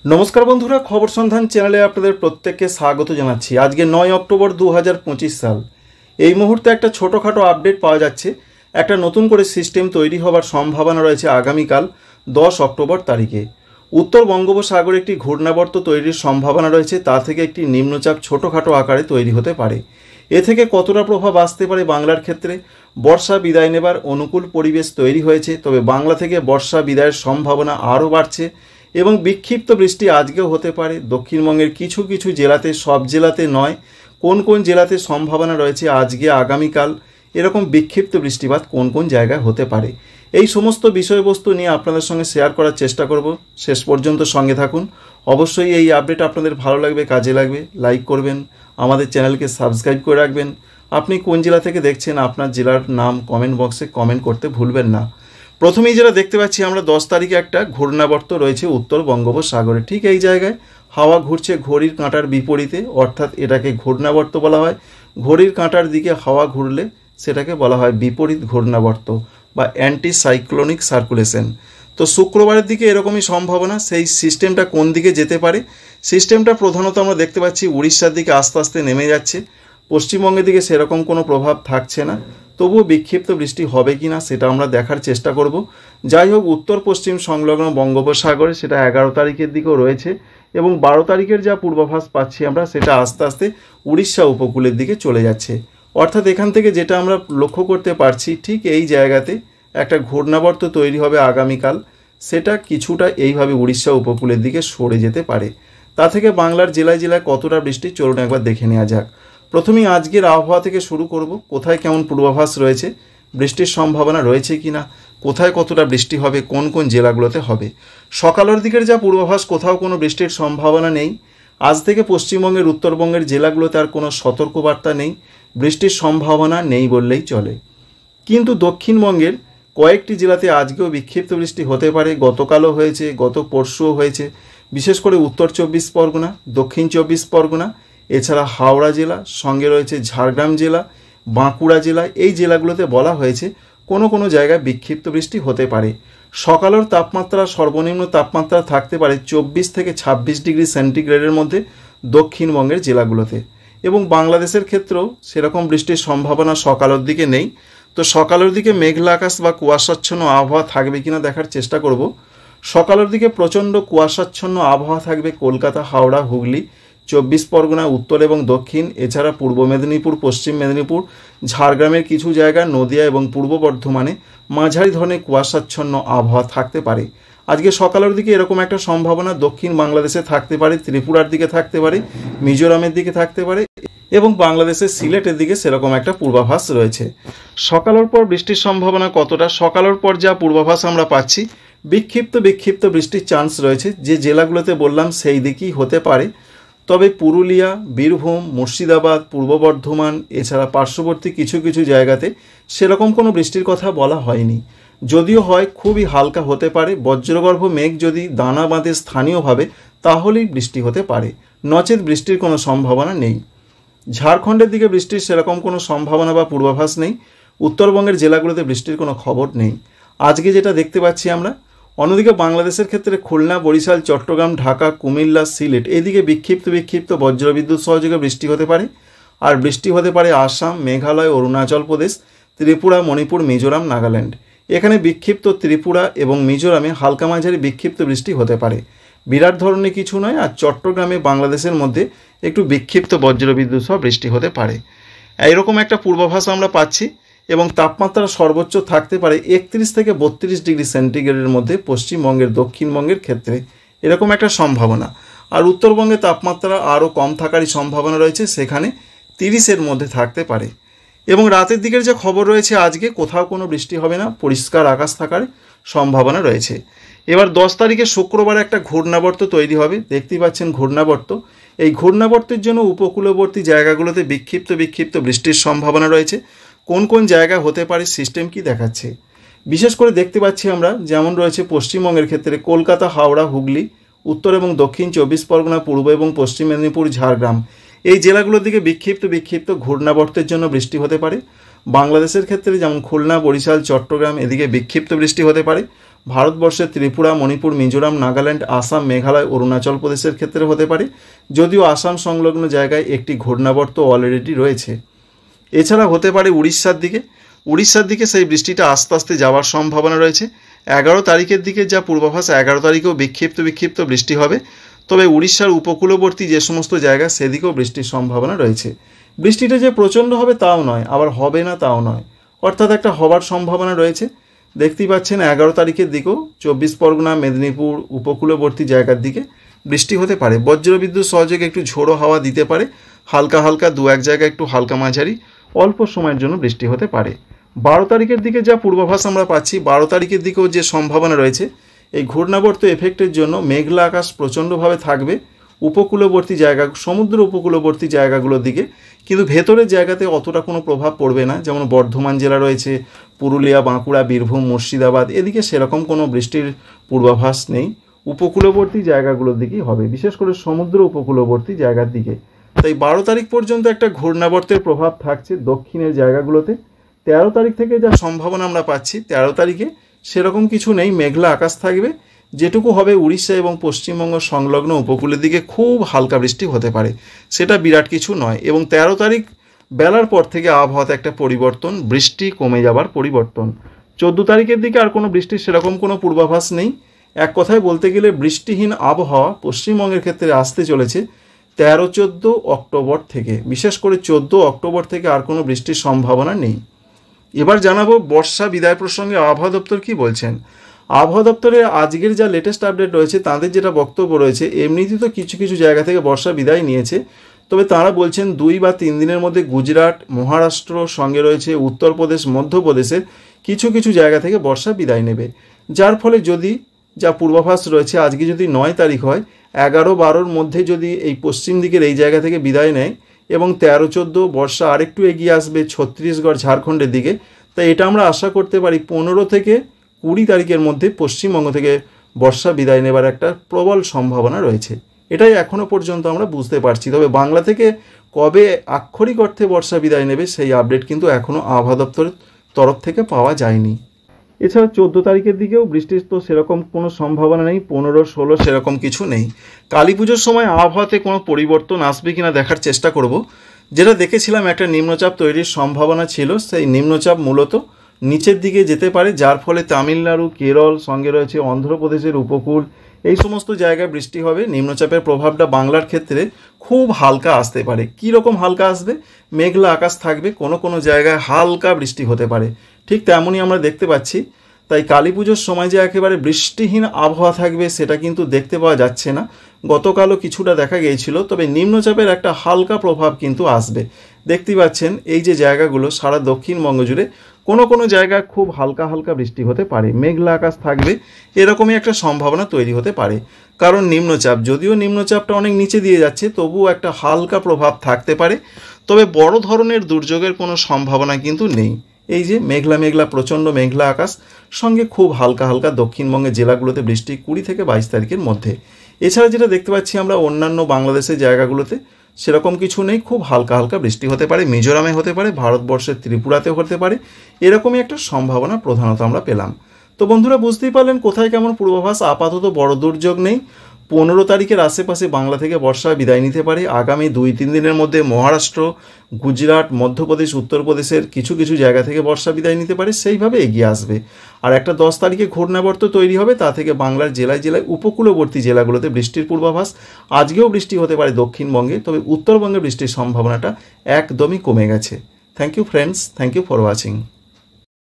नमस्कार बंधुरा खबर सन्धान चैनले आपनादेर प्रत्येकके स्वागत जानाच्छि। आज के 9 अक्टोबर 2025 साल এই মুহূর্তে একটা ছোটখাটো আপডেট পাওয়া যাচ্ছে। একটা নতুন করে সিস্টেম তৈরি হওয়ার সম্ভাবনা রয়েছে আগামীকাল 10 অক্টোবর তারিখে। উত্তর বঙ্গোপসাগরে একটি ঘূর্ণাবর্ত তৈরির সম্ভাবনা রয়েছে, তা থেকে একটি নিম্নচাপ ছোটখাটো আকারে তৈরি হতে পারে। এ থেকে কতটা প্রভাব আসতে পারে বাংলার ক্ষেত্রে? বর্ষা বিদায় নেবার অনুকূল পরিবেশ তৈরি হয়েছে, তবে বাংলা থেকে বর্ষা বিদায়ের সম্ভাবনা আরও বাড়ছে এবং বিক্ষিপ্ত বৃষ্টি আজকেও হতে পারে দক্ষিণবঙ্গের কিছু কিছু জেলাতে, সব জেলাতে নয়। কোন কোন জেলাতে সম্ভাবনা রয়েছে আজকে আগামীকাল এরকম বিক্ষিপ্ত বৃষ্টিপাত কোন কোন জায়গায় হতে পারে, এই সমস্ত বিষয়বস্তু নিয়ে আপনাদের সঙ্গে শেয়ার করার চেষ্টা করব। শেষ পর্যন্ত সঙ্গে থাকুন। অবশ্যই এই আপডেট আপনাদের ভালো লাগবে, কাজে লাগবে, লাইক করবেন, আমাদের চ্যানেলকে সাবস্ক্রাইব করে রাখবেন। আপনি কোন জেলা থেকে দেখছেন আপনার জেলার নাম কমেন্ট বক্সে কমেন্ট করতে ভুলবেন না। প্রথমেই যেটা দেখতে পাচ্ছি আমরা 10 তারিখে একটা ঘূর্ণাবর্ত রয়েছে উত্তর বঙ্গোপসাগরে। ঠিক এই জায়গায় হাওয়া ঘুরছে ঘড়ির কাঁটার বিপরীতে, অর্থাৎ এটাকে ঘূর্ণাবর্ত বলা হয়। ঘড়ির কাঁটার দিকে হাওয়া ঘুরলে সেটাকে বলা হয় বিপরীত ঘূর্ণাবর্ত বা অ্যান্টি সাইক্লোনিক সার্কুলেশন। তো শুক্রবারের দিকে এরকমই সম্ভাবনা। সেই সিস্টেমটা কোন দিকে যেতে পারে? সিস্টেমটা প্রধানত আমরা দেখতে পাচ্ছি উড়িষ্যার দিকে আস্তে আস্তে নেমে যাচ্ছে। পশ্চিমবঙ্গের দিকে সেরকম কোনো প্রভাব থাকছে না, তবুও বিক্ষিপ্ত বৃষ্টি হবে কি না সেটা আমরা দেখার চেষ্টা করব। যাই হোক, উত্তর পশ্চিম সংলগ্ন বঙ্গোপসাগরে সেটা 11 তারিখের দিকেও রয়েছে এবং 12 তারিখের যা পূর্বাভাস পাচ্ছি আমরা সেটা আস্তে আস্তে উড়িষ্যা উপকূলের দিকে চলে যাচ্ছে। অর্থাৎ এখান থেকে যেটা আমরা লক্ষ্য করতে পারছি, ঠিক এই জায়গাতে একটা ঘূর্ণাবর্ত তৈরি হবে আগামীকাল। সেটা কিছুটা এইভাবে উড়িষ্যা উপকূলের দিকে সরে যেতে পারে। তা থেকে বাংলার জেলায় জেলায় কতটা বৃষ্টি চলুন একবার দেখে নেওয়া যাক। প্রথমেই আজকের আবহাওয়া থেকে শুরু করব। কোথায় কেমন পূর্বাভাস রয়েছে, বৃষ্টির সম্ভাবনা রয়েছে কি না, কোথায় কতটা বৃষ্টি হবে, কোন কোন জেলাগুলোতে হবে। সকালের দিকের যা পূর্বাভাস, কোথাও কোনো বৃষ্টির সম্ভাবনা নেই। আজ থেকে পশ্চিমবঙ্গের উত্তরবঙ্গের জেলাগুলোতে আর কোনো সতর্কবার্তা নেই, বৃষ্টির সম্ভাবনা নেই বললেই চলে। কিন্তু দক্ষিণবঙ্গের কয়েকটি জেলাতে আজকেও বিক্ষিপ্ত বৃষ্টি হতে পারে। গতকালও হয়েছে, গত পরশুও হয়েছে। বিশেষ করে উত্তর 24 পরগনা, দক্ষিণ 24 পরগনা, এছাড়া হাওড়া জেলা, সঙ্গে রয়েছে ঝাড়গ্রাম জেলা, বাঁকুড়া জেলা। এই জেলাগুলোতে বলা হয়েছে কোনো কোনো জায়গায় বিক্ষিপ্ত বৃষ্টি হতে পারে। সকালের তাপমাত্রা, সর্বনিম্ন তাপমাত্রা থাকতে পারে 24 থেকে 26 ডিগ্রি সেন্টিগ্রেডের মধ্যে দক্ষিণবঙ্গের জেলাগুলোতে। এবং বাংলাদেশের ক্ষেত্রেও সেরকম বৃষ্টির সম্ভাবনা সকালের দিকে নেই। তো সকালের দিকে মেঘলা আকাশ বা কুয়াশাচ্ছন্ন আবহাওয়া থাকবে কিনা দেখার চেষ্টা করব। সকালের দিকে প্রচণ্ড কুয়াশাচ্ছন্ন আবহাওয়া থাকবে কলকাতা, হাওড়া, হুগলি, 24 পরগনা উত্তর এবং দক্ষিণ, এছাড়া পূর্ব মেদিনীপুর, পশ্চিম মেদিনীপুর, ঝাড়গ্রামের কিছু জায়গা, নদিয়া এবং পূর্ব বর্ধমানে মাঝারি ধরনের কুয়াশাচ্ছন্ন আবহাওয়া থাকতে পারে। আজকে সকালের দিকে এরকম একটা সম্ভাবনা দক্ষিণ বাংলাদেশে থাকতে পারে, ত্রিপুরার দিকে থাকতে পারে, মিজোরামের দিকে থাকতে পারে এবং বাংলাদেশের সিলেটের দিকে সেরকম একটা পূর্বাভাস রয়েছে। সকালের পর বৃষ্টির সম্ভাবনা কতটা? সকালের পর যা পূর্বাভাস আমরা পাচ্ছি, বিক্ষিপ্ত বৃষ্টির চান্স রয়েছে। যে জেলাগুলোতে বললাম সেই দিকেই হতে পারে। তবে পুরুলিয়া, বীরভূম, মুর্শিদাবাদ, পূর্ব বর্ধমান, এছাড়া পার্শ্ববর্তী কিছু কিছু জায়গাতে সেরকম কোনো বৃষ্টির কথা বলা হয়নি। যদিও হয় খুবই হালকা হতে পারে। বজ্রগর্ভ মেঘ যদি দানা বাঁধে স্থানীয়ভাবে তাহলেই বৃষ্টি হতে পারে, নচেত বৃষ্টির কোনো সম্ভাবনা নেই। ঝাড়খণ্ডের দিকে বৃষ্টির সেরকম কোনো সম্ভাবনা বা পূর্বাভাস নেই। উত্তরবঙ্গের জেলাগুলোতে বৃষ্টির কোনো খবর নেই আজকে যেটা দেখতে পাচ্ছি আমরা। অন্যদিকে বাংলাদেশের ক্ষেত্রে খুলনা, বরিশাল, চট্টগ্রাম, ঢাকা, কুমিল্লা, সিলেট এদিকে বিক্ষিপ্ত বজ্রবিদ্যুৎ সহযোগে বৃষ্টি হতে পারে। আর বৃষ্টি হতে পারে আসাম, মেঘালয়, অরুণাচল প্রদেশ, ত্রিপুরা, মণিপুর, মিজোরাম, নাগাল্যান্ড। এখানে বিক্ষিপ্ত ত্রিপুরা এবং মিজোরামে হালকা মাঝারি বিক্ষিপ্ত বৃষ্টি হতে পারে, বিরাট ধরনের কিছু নয়। আর চট্টগ্রামে বাংলাদেশের মধ্যে একটু বিক্ষিপ্ত বজ্রবিদ্যুৎ সহ বৃষ্টি হতে পারে। এইরকম একটা পূর্বাভাস আমরা পাচ্ছি এবং তাপমাত্রা সর্বোচ্চ থাকতে পারে 31 থেকে 32 ডিগ্রি সেন্টিগ্রেডের মধ্যে পশ্চিমবঙ্গের, দক্ষিণবঙ্গের ক্ষেত্রে এরকম একটা সম্ভাবনা। আর উত্তরবঙ্গে তাপমাত্রা আরও কম থাকারই সম্ভাবনা রয়েছে, সেখানে 30-এর মধ্যে থাকতে পারে। এবং রাতের দিকের যে খবর রয়েছে, আজকে কোথাও কোনো বৃষ্টি হবে না, পরিষ্কার আকাশ থাকার সম্ভাবনা রয়েছে। এবার 10 তারিখে শুক্রবার একটা ঘূর্ণাবর্ত তৈরি হবে। দেখতেই পাচ্ছেন ঘূর্ণাবর্ত। এই ঘূর্ণাবর্তের জন্য উপকূলবর্তী জায়গাগুলোতে বিক্ষিপ্ত বৃষ্টির সম্ভাবনা রয়েছে। কোন কোন জায়গা হতে পারে, সিস্টেম কি দেখাচ্ছে? বিশেষ করে দেখতে পাচ্ছি আমরা যেমন রয়েছে পশ্চিমবঙ্গের ক্ষেত্রে কলকাতা, হাওড়া, হুগলি, উত্তর এবং দক্ষিণ 24 পরগনা, পূর্ব এবং পশ্চিম মেদিনীপুর, ঝাড়গ্রাম এই জেলাগুলোর দিকে বিক্ষিপ্ত ঘূর্ণাবর্তের জন্য বৃষ্টি হতে পারে। বাংলাদেশের ক্ষেত্রে যেমন খুলনা, বরিশাল, চট্টগ্রাম এদিকে বিক্ষিপ্ত বৃষ্টি হতে পারে। ভারতবর্ষের ত্রিপুরা, মণিপুর, মিজোরাম, নাগাল্যান্ড, আসাম, মেঘালয়, অরুণাচল প্রদেশের ক্ষেত্রে হতে পারে, যদিও আসাম সংলগ্ন জায়গায় একটি ঘূর্ণাবর্ত অলরেডি রয়েছে। এছাড়া হতে পারে উড়িষ্যার দিকে সেই বৃষ্টিটা আস্তে আস্তে যাওয়ার সম্ভাবনা রয়েছে। 11 তারিখের দিকে যা পূর্বাভাস, 11 তারিখেও বিক্ষিপ্ত বৃষ্টি হবে, তবে উড়িষ্যার উপকূলবর্তী যে সমস্ত জায়গা সেদিকেও বৃষ্টির সম্ভাবনা রয়েছে। বৃষ্টিটা যে প্রচণ্ড হবে তাও নয়, আবার হবে না তাও নয়, অর্থাৎ একটা হবার সম্ভাবনা রয়েছে। দেখতেই পাচ্ছেন 11 তারিখের দিকেও 24 পরগনা, মেদিনীপুর উপকূলবর্তী জায়গার দিকে বৃষ্টি হতে পারে। বজ্রবিদ্যুৎ সহযোগে একটু ঝোড়ো হাওয়া দিতে পারে, হালকা দু এক জায়গায় একটু হালকা মাঝারি অল্প সময়ের জন্য বৃষ্টি হতে পারে। 12 তারিখের দিকে যা পূর্বাভাস আমরা পাচ্ছি, 12 তারিখের দিকেও যে সম্ভাবনা রয়েছে, এই ঘূর্ণাবর্ত এফেক্টের জন্য মেঘলা আকাশ প্রচণ্ডভাবে থাকবে উপকূলবর্তী জায়গা, সমুদ্র উপকূলবর্তী জায়গাগুলোর দিকে, কিন্তু ভেতরের জায়গাতে অতটা কোনো প্রভাব পড়বে না। যেমন বর্ধমান জেলা রয়েছে, পুরুলিয়া, বাঁকুড়া, বীরভূম, মুর্শিদাবাদ, এদিকে সেরকম কোনো বৃষ্টির পূর্বাভাস নেই। উপকূলবর্তী জায়গাগুলোর দিকেই হবে, বিশেষ করে সমুদ্র উপকূলবর্তী জায়গার দিকে। তাই 12 তারিখ পর্যন্ত একটা ঘূর্ণাবর্তের প্রভাব থাকছে দক্ষিণের জায়গাগুলোতে। 13 তারিখ থেকে যা সম্ভাবনা আমরা পাচ্ছি, 13 তারিখে সেরকম কিছু নেই, মেঘলা আকাশ থাকবে। যেটুকু হবে উড়িষ্যা এবং পশ্চিমবঙ্গ সংলগ্ন উপকূলের দিকে খুব হালকা বৃষ্টি হতে পারে, সেটা বিরাট কিছু নয়। এবং 13 তারিখ বেলার পর থেকে আবহাওয়াতে একটা পরিবর্তন, বৃষ্টি কমে যাবার পরিবর্তন। 14 তারিখের দিকে আর কোনো বৃষ্টির সেরকম কোনো পূর্বাভাস নেই। এক কথায় বলতে গেলে বৃষ্টিহীন আবহাওয়া পশ্চিমবঙ্গের ক্ষেত্রে আসতে চলেছে 13-14 অক্টোবর থেকে। বিশেষ করে 14 অক্টোবর থেকে আর কোনো বৃষ্টির সম্ভাবনা নেই। এবার জানাবো বর্ষা বিদায় প্রসঙ্গে আবহাওয়া দপ্তর কী বলছেন। আবহাওয়া দপ্তরের আজকের যা লেটেস্ট আপডেট রয়েছে, তাদের যেটা বক্তব্য রয়েছে, এমনিতে তো কিছু জায়গা থেকে বর্ষা বিদায় নিয়েছে, তবে তাঁরা বলছেন 2 বা 3 দিনের মধ্যে গুজরাট, মহারাষ্ট্র, সঙ্গে রয়েছে উত্তরপ্রদেশ, মধ্যপ্রদেশের কিছু জায়গা থেকে বর্ষা বিদায় নেবে। যার ফলে যদি যা পূর্বাভাস রয়েছে, আজকে যদি 9 তারিখ হয়, 11-12-র মধ্যে যদি এই পশ্চিম দিকের এই জায়গা থেকে বিদায় নেয় এবং 13-14 বর্ষা আরেকটু এগিয়ে আসবে ছত্তিশগড়, ঝাড়খণ্ডের দিকে, তাই এটা আমরা আশা করতে পারি 15 থেকে 20 তারিখের মধ্যে পশ্চিমবঙ্গ থেকে বর্ষা বিদায় নেবার একটা প্রবল সম্ভাবনা রয়েছে। এটাই এখনও পর্যন্ত আমরা বুঝতে পারছি। তবে বাংলা থেকে কবে আক্ষরিক অর্থে বর্ষা বিদায় নেবে সেই আপডেট কিন্তু এখনও আবহাওয়া দপ্তরের তরফ থেকে পাওয়া যায়নি। এছাড়া 14 তারিখের দিকেও বৃষ্টির তো সেরকম কোনো সম্ভাবনা নেই, 15-16 সেরকম কিছু নেই। কালী পুজোর সময় আবহাওয়াতে কোনো পরিবর্তন আসবে কিনা দেখার চেষ্টা করব। যেটা দেখেছিলাম একটা নিম্নচাপ তৈরির সম্ভাবনা ছিল, সেই নিম্নচাপ মূলত নিচের দিকে যেতে পারে, যার ফলে তামিলনাড়ু, কেরল, সঙ্গে রয়েছে অন্ধ্রপ্রদেশের উপকূল, এই সমস্ত জায়গায় বৃষ্টি হবে। নিম্নচাপের প্রভাবটা বাংলার ক্ষেত্রে খুব হালকা আসতে পারে। কী রকম হালকা আসবে? মেঘলা আকাশ থাকবে, কোনো জায়গায় হালকা বৃষ্টি হতে পারে, ঠিক তেমনই আমরা দেখতে পাচ্ছি। তাই কালী পুজোর সময় যে একেবারে বৃষ্টিহীন আবহাওয়া থাকবে সেটা কিন্তু দেখতে পাওয়া যাচ্ছে না। গতকালও কিছুটা দেখা গিয়েছিল, তবে নিম্নচাপের একটা হালকা প্রভাব কিন্তু আসবে। দেখতেই পাচ্ছেন এই যে জায়গাগুলো সারা দক্ষিণবঙ্গ জুড়ে কোনো জায়গায় খুব হালকা বৃষ্টি হতে পারে, মেঘলা আকাশ থাকবে, এরকমই একটা সম্ভাবনা তৈরি হতে পারে। কারণ নিম্নচাপ, যদিও নিম্নচাপটা অনেক নিচে দিয়ে যাচ্ছে, তবুও একটা হালকা প্রভাব থাকতে পারে। তবে বড় ধরনের দুর্যোগের কোনো সম্ভাবনা কিন্তু নেই। এই যে মেঘলা প্রচণ্ড মেঘলা আকাশ, সঙ্গে খুব হালকা দক্ষিণবঙ্গের জেলাগুলোতে বৃষ্টি 20 থেকে 22 তারিখের মধ্যে। এছাড়া যেটা দেখতে পাচ্ছি আমরা অন্যান্য বাংলাদেশের জায়গাগুলোতে সেরকম কিছু নেই, খুব হালকা বৃষ্টি হতে পারে, মিজোরামে হতে পারে, ভারতবর্ষের ত্রিপুরাতে হতে পারে, এরকমই একটা সম্ভাবনা প্রধানত আমরা পেলাম। তো বন্ধুরা বুঝতেই পারলেন কোথায় কেমন পূর্বাভাস। আপাতত বড় দুর্যোগ নেই। 15 তারিখের আশেপাশে বাংলা থেকে বর্ষা বিদায় নিতে পারে। আগামী 2-3 দিনের মধ্যে মহারাষ্ট্র, গুজরাট, মধ্যপ্রদেশ, উত্তরপ্রদেশের কিছু জায়গা থেকে বর্ষা বিদায় নিতে পারে, সেইভাবে এগিয়ে আসবে। আর একটা 10 তারিখে ঘূর্ণাবর্ত তৈরি হবে, তা থেকে বাংলার জেলায় উপকূলবর্তী জেলাগুলোতে বৃষ্টির পূর্বাভাস। আজকেও বৃষ্টি হতে পারে দক্ষিণবঙ্গে, তবে উত্তরবঙ্গে বৃষ্টির সম্ভাবনাটা একদমই কমে গেছে। Thank you friends, thank you for watching.